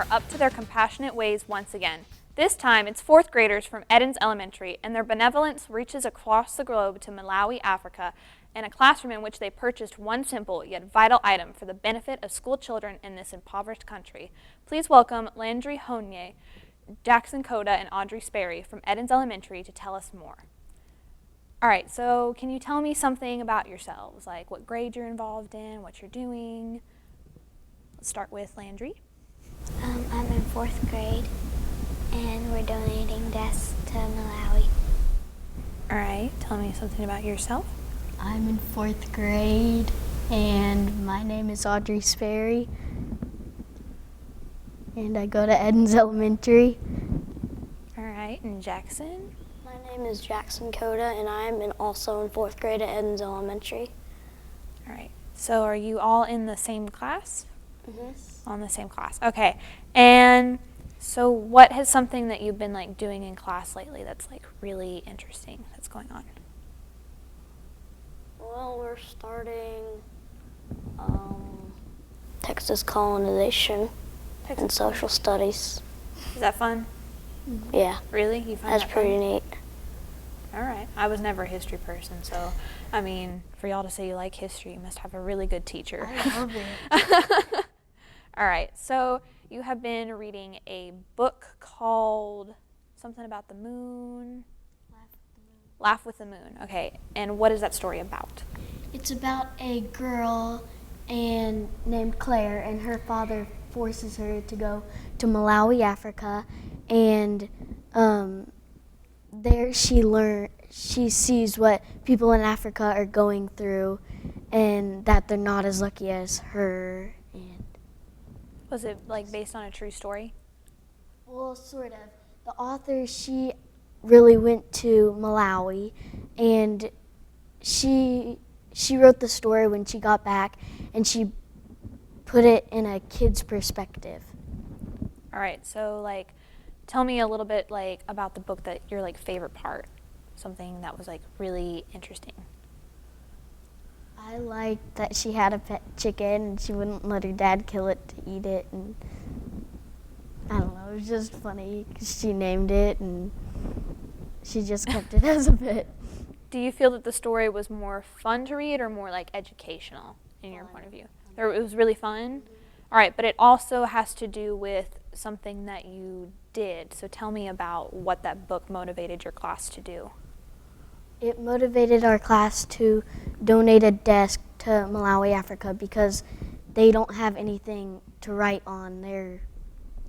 are up to their compassionate ways once again. This time, it's fourth graders from Eddins Elementary, and their benevolence reaches across the globe to Malawi, Africa, in a classroom in which they purchased one simple yet vital item for the benefit of school children in this impoverished country. Please welcome Landry Honea, Jaxon, Cota, and Audrey Sperry from Eddins Elementary to tell us more. All right, so can you tell me something about yourselves, like what grade you're involved in, what you're doing? Let's start with Landry. I'm in fourth grade, and we're donating desks to Malawi. All right, tell me something about yourself. I'm in fourth grade, and my name is Audrey Sperry, and I go to Eddins Elementary. All right, and Jaxon? My name is Jaxon Cota, and I'm also in fourth grade at Eddins Elementary. All right, so are you all in the same class? Mm-hmm. On the same class, okay. And so what has something that you've been like doing in class lately that's like really interesting that's going on? Well, we're starting Texas colonization and social studies. Is that fun? Yeah, Really? You find that's that pretty fun? neat. All right. I was never a history person, so I mean, for y'all to say you like history, you must have a really good teacher. I love it. All right. So you have been reading a book called something about the moon. Laugh with the Moon. Okay. And what is that story about? It's about a girl named Claire, and her father forces her to go to Malawi, Africa, and there she sees what people in Africa are going through, and that they're not as lucky as her. And Was it like based on a true story? well, sort of. The author, she really went to Malawi, and she wrote the story when she got back, and she put it in a kid's perspective. All right. So like, tell me a little bit like about the book that your like favorite part, something that was like really interesting. I liked that she had a pet chicken, and she wouldn't let her dad kill it to eat it, and I don't know, it was just funny because she named it, and she just kept it as a pet. Do you feel that the story was more fun to read or more like educational in your point of view? Or it was really fun? All right, but it also has to do with something that you did. So tell me about what that book motivated your class to do. It motivated our class to donate a desk to Malawi, Africa, because they don't have anything to write on.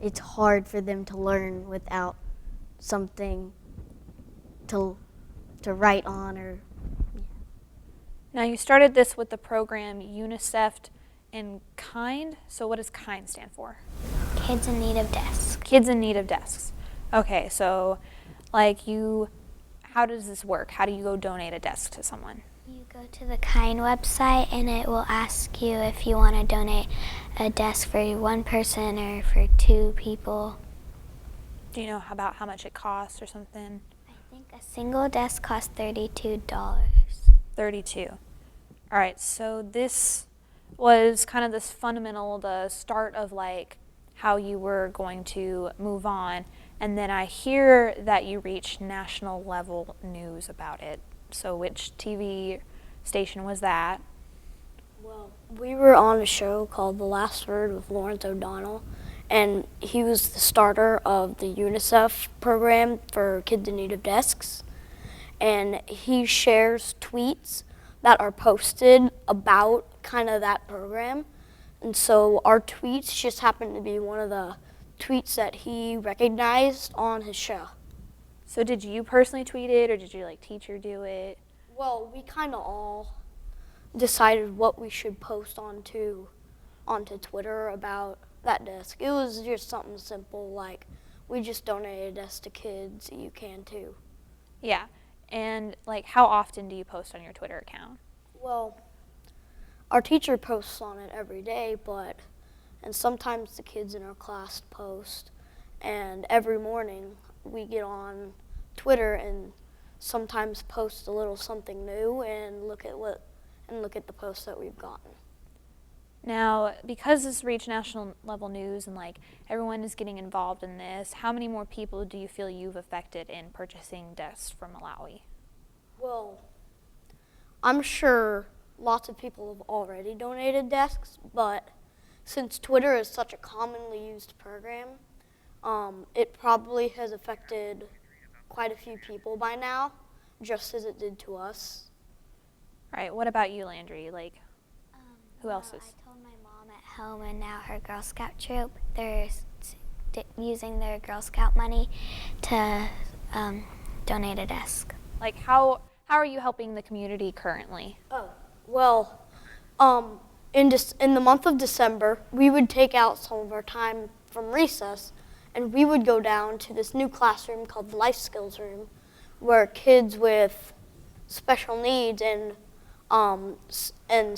It's hard for them to learn without something to write on. Or Now you started this with the program UNICEF and KIND. So what does KIND stand for? Kids in need of desks. Kids in need of desks. Okay, so like how does this work? How do you go donate a desk to someone? You go to the KIND website, and it will ask you if you want to donate a desk for one person or for two people. Do you know about how much it costs or something? I think a single desk costs $32. 32. All right, so this was kind of this fundamental, the start of like how you were going to move on. And then I hear that you reached national level news about it. So which TV station was that? Well, we were on a show called The Last Word with Lawrence O'Donnell, and he was the starter of the UNICEF program for kids in need of desks. And he shares tweets that are posted about kind of that program. And so our tweets just happened to be one of the tweets that he recognized on his show. So did you personally tweet it, or did your like teacher do it? Well, we kind of all decided what we should post onto Twitter about that desk. It was just something simple, like we just donated a desk to kids, you can too. Yeah, and like how often do you post on your Twitter account? Well, our teacher posts on it every day, and sometimes the kids in our class post, and every morning we get on Twitter and sometimes post a little something new and look at the posts that we've gotten. Now, because this reached national level news and like everyone is getting involved in this, how many more people do you feel you've affected in purchasing desks from Malawi? Well, I'm sure lots of people have already donated desks, but since Twitter is such a commonly used program, it probably has affected quite a few people by now, just as it did to us. All right, what about you, Landry? Like, who else is? I told my mom at home, and now her Girl Scout troop, they're using their Girl Scout money to donate a desk. Like, how are you helping the community currently? Oh, well, in the month of December, we would take out some of our time from recess, and we would go down to this new classroom called the Life Skills Room, where kids with special needs and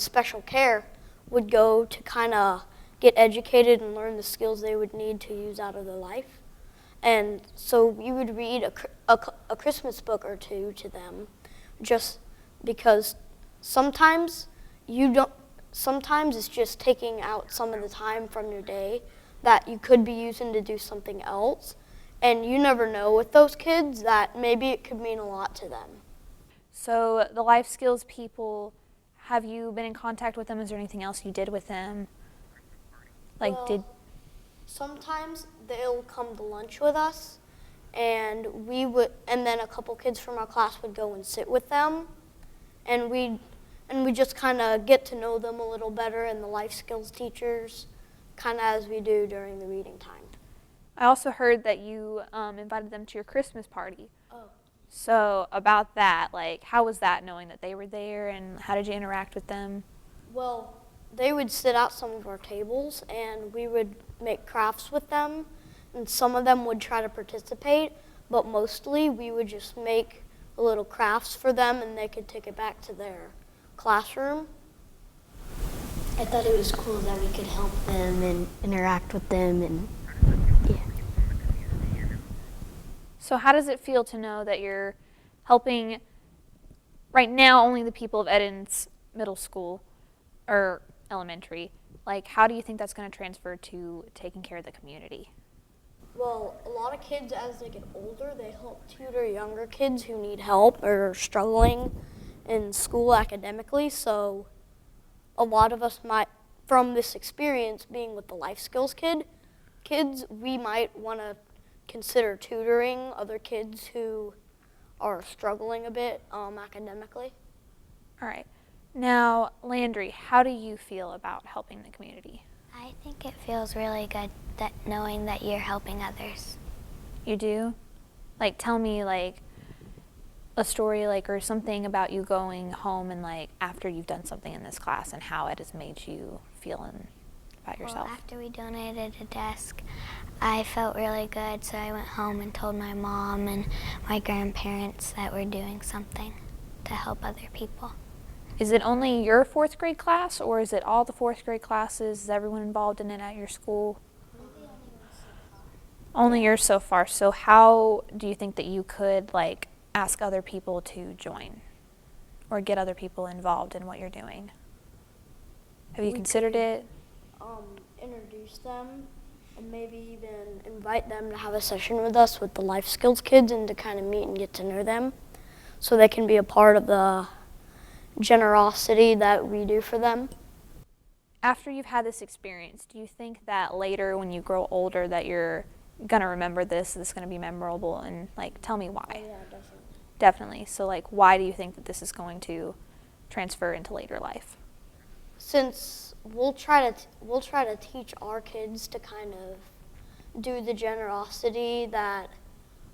special care would go to kind of get educated and learn the skills they would need to use out of their life. And so we would read a Christmas book or two to them, just because sometimes it's just taking out some of the time from your day that you could be using to do something else. And you never know with those kids that maybe it could mean a lot to them. So the life skills people, have you been in contact with them? Is there anything else you did with them? Like, Well, sometimes they'll come to lunch with us, and then a couple kids from our class would go and sit with them, and we just kind of get to know them a little better, and the life skills teachers, kind of as we do during the reading time. I also heard that you invited them to your Christmas party. Oh. So about that, like, how was that knowing that they were there, and how did you interact with them? Well, they would sit out some of our tables, and we would make crafts with them, and some of them would try to participate, but mostly we would just make little crafts for them, and they could take it back to their classroom. I thought it was cool that we could help them and interact with them, and yeah. So how does it feel to know that you're helping right now only the people of Eddins Middle School or elementary? Like, how do you think that's going to transfer to taking care of the community? Well, a lot of kids, as they get older, they help tutor younger kids who need help or are struggling in school academically. So a lot of us might, from this experience being with the life skills kids, we might want to consider tutoring other kids who are struggling a bit academically. All right. Now, Landry, how do you feel about helping the community? I think it feels really good that knowing that you're helping others. You do? Like, tell me, like, a story, like, or something about you going home and, like, after you've done something in this class and how it has made you feel about yourself. Well, after we donated a desk, I felt really good, so I went home and told my mom and my grandparents that we're doing something to help other people. Is it only your fourth grade class, or is it all the fourth grade classes? Is everyone involved in it at your school? Only yours so far. So how do you think that you could, like, ask other people to join or get other people involved in what you're doing? Have you considered it? Introduce them and maybe even invite them to have a session with us with the life skills kids and to kind of meet and get to know them so they can be a part of the generosity that we do for them. After you've had this experience, do you think that later when you grow older that you're going to remember this is going to be memorable? And, like, tell me why. Oh, yeah, definitely. Definitely. So, like, why do you think that this is going to transfer into later life? Since we'll try to teach our kids to kind of do the generosity that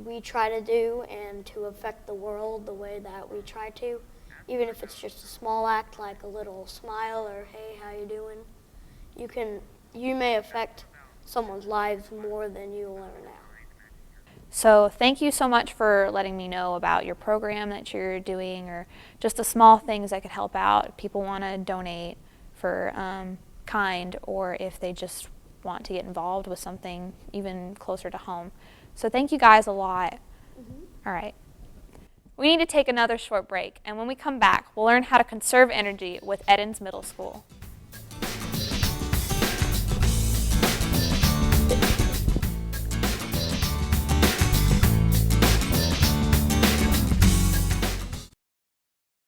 we try to do and to affect the world the way that we try to, even if it's just a small act like a little smile or hey, how you doing? You may affect someone's lives more than you'll ever know. So thank you so much for letting me know about your program that you're doing, or just the small things that could help out if people want to donate for kind, or if they just want to get involved with something even closer to home. So thank you guys a lot. All right. We need to take another short break, and when we come back, we'll learn how to conserve energy with Eddins Middle School.